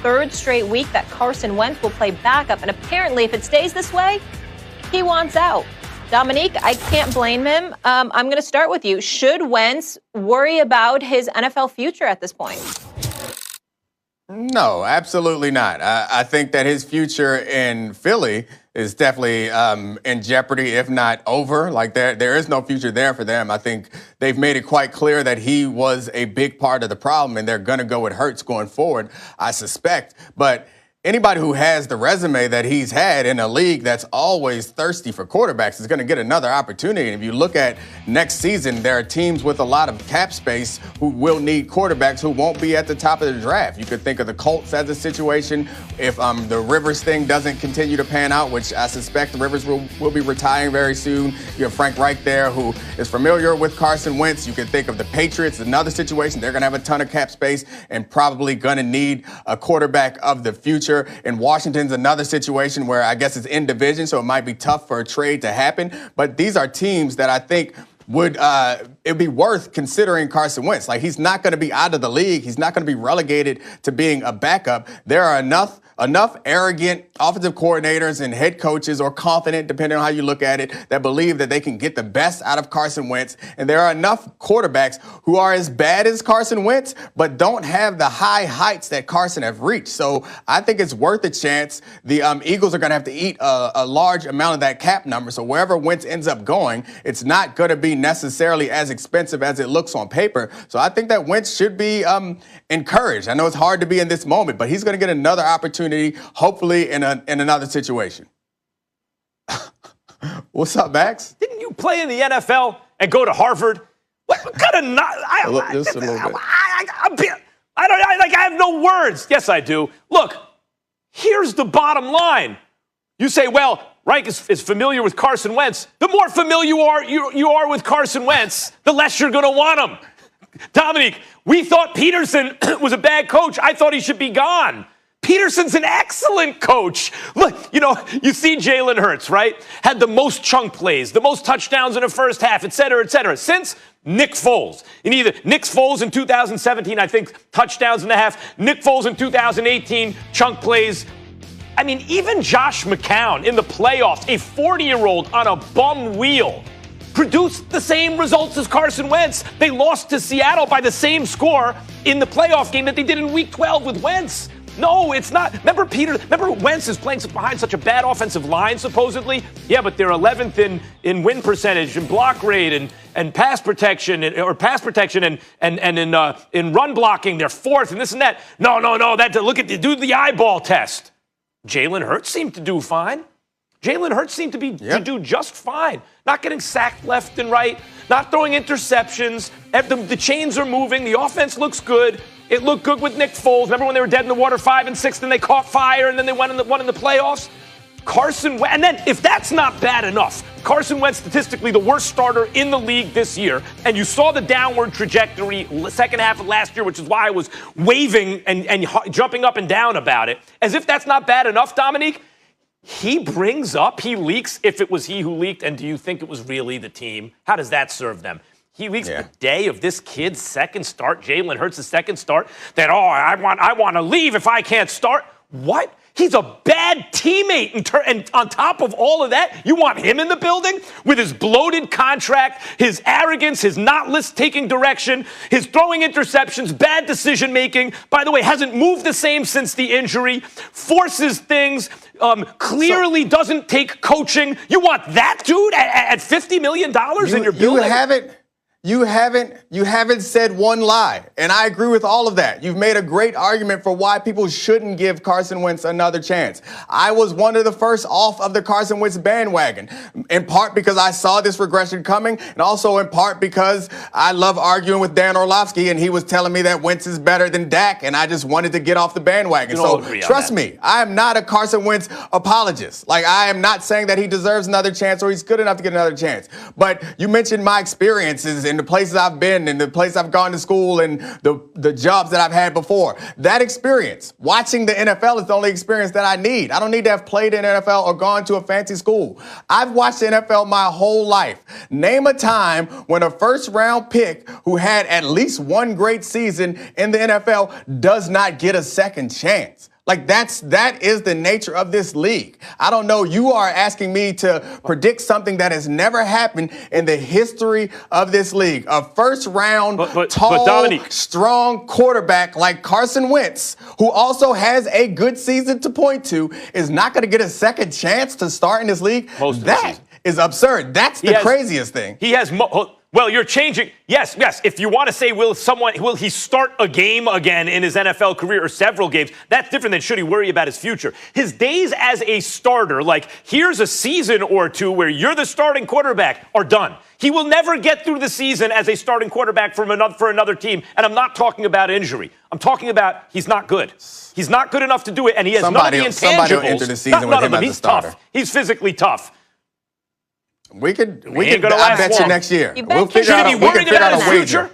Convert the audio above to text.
third straight week that Carson Wentz will play backup. And apparently, if it stays this way, he wants out. Dominique, I can't blame him. I'm going to start with you. Should Wentz worry about his NFL future at this point? No, absolutely not. I think that his future in Philly is definitely in jeopardy, if not over. Like there is no future there for them. I think they've made it quite clear that he was a big part of the problem, and they're going to go with Hurts going forward, I suspect. But anybody who has the resume that he's had in a league that's always thirsty for quarterbacks is going to get another opportunity. And if you look at next season, there are teams with a lot of cap space who will need quarterbacks who won't be at the top of the draft. You could think of the Colts as a situation if the Rivers thing doesn't continue to pan out, which I suspect Rivers will be retiring very soon. You have Frank Reich there, who is familiar with Carson Wentz. You can think of the Patriots, another situation. They're going to have a ton of cap space and probably going to need a quarterback of the future. In Washington's another situation where I guess it's in division, so it might be tough for a trade to happen. But these are teams that I think would it'd be worth considering Carson Wentz. Like, he's not going to be out of the league. He's not going to be relegated to being a backup. There are enough arrogant offensive coordinators and head coaches, or confident, depending on how you look at it, that believe that they can get the best out of Carson Wentz. And there are enough quarterbacks who are as bad as Carson Wentz, but don't have the high heights that Carson have reached. So I think it's worth a chance. The Eagles are going to have to eat a large amount of that cap number. So wherever Wentz ends up going, it's not going to be necessarily as expensive as it looks on paper. So I think that Wentz should be encouraged. I know it's hard to be in this moment, but he's going to get another opportunity, hopefully in another situation. What's up, Max? Didn't you play in the NFL and go to Harvard? What kind of Just a little bit. I have no words. Yes, I do. Look, here's the bottom line. You say, well, Reich is familiar with Carson Wentz. The more familiar you are with Carson Wentz, the less you're going to want him. Dominique, we thought Peterson was a bad coach. I thought he should be gone. Peterson's an excellent coach. Look, you see Jalen Hurts, right? Had the most chunk plays, the most touchdowns in the first half, et cetera, et cetera. Since Nick Foles. In either Nick Foles in 2017, I think, touchdowns and a half. Nick Foles in 2018, chunk plays. I mean, even Josh McCown in the playoffs, a 40-year-old on a bum wheel, produced the same results as Carson Wentz. They lost to Seattle by the same score in the playoff game that they did in Week 12 with Wentz. No, it's not. Remember Wentz is playing behind such a bad offensive line, supposedly? Yeah, but they're 11th in win percentage and block rate and pass protection and in run blocking, they're 4th and this and that. No. Do the eyeball test. Jalen Hurts seemed to do fine. Jalen Hurts seemed to do just fine. Not getting sacked left and right, not throwing interceptions. The chains are moving. The offense looks good. It looked good with Nick Foles. Remember when they were dead in the water 5 and 6, and they caught fire, and then they won in the playoffs? And then if that's not bad enough, Carson Wentz statistically the worst starter in the league this year, and you saw the downward trajectory second half of last year, which is why I was waving and jumping up and down about it. As if that's not bad enough, Dominique, he leaks, if it was he who leaked, and do you think it was really the team? How does that serve them? He leaks the day of this kid's second start, Jalen Hurts' second start, that, I want to leave if I can't start. What? He's a bad teammate. And on top of all of that, you want him in the building with his bloated contract, his arrogance, his not taking direction, his throwing interceptions, bad decision-making. By the way, hasn't moved the same since the injury, forces things, clearly doesn't take coaching. You want that dude at $50 million in your building? You haven't said one lie, and I agree with all of that. You've made a great argument for why people shouldn't give Carson Wentz another chance. I was one of the first off of the Carson Wentz bandwagon, in part because I saw this regression coming, and also in part because I love arguing with Dan Orlovsky, and he was telling me that Wentz is better than Dak, and I just wanted to get off the bandwagon. So trust me, I am not a Carson Wentz apologist. Like, I am not saying that he deserves another chance or he's good enough to get another chance. But you mentioned my experiences in the places I've been and the place I've gone to school and the jobs that I've had before. That experience, watching the NFL, is the only experience that I need. I don't need to have played in NFL or gone to a fancy school. I've watched the NFL my whole life. Name a time when a first-round pick who had at least one great season in the NFL does not get a second chance. Like that is the nature of this league. I don't know. You are asking me to predict something that has never happened in the history of this league. A first-round, tall, Dominique, strong quarterback like Carson Wentz, who also has a good season to point to, is not going to get a second chance to start in this league. That is absurd. That's the craziest thing. He has. Well, you're changing. Yes. If you want to say, will he start a game again in his NFL career or several games? That's different than should he worry about his future. His days as a starter, like here's a season or two where you're the starting quarterback, are done. He will never get through the season as a starting quarterback for another team. And I'm not talking about injury. I'm talking about he's not good. He's not good enough to do it, and he has none of the intangibles. Somebody will enter the season with him as a starter. Tough. He's physically tough. We could I bet you next year. We'll figure out a wager.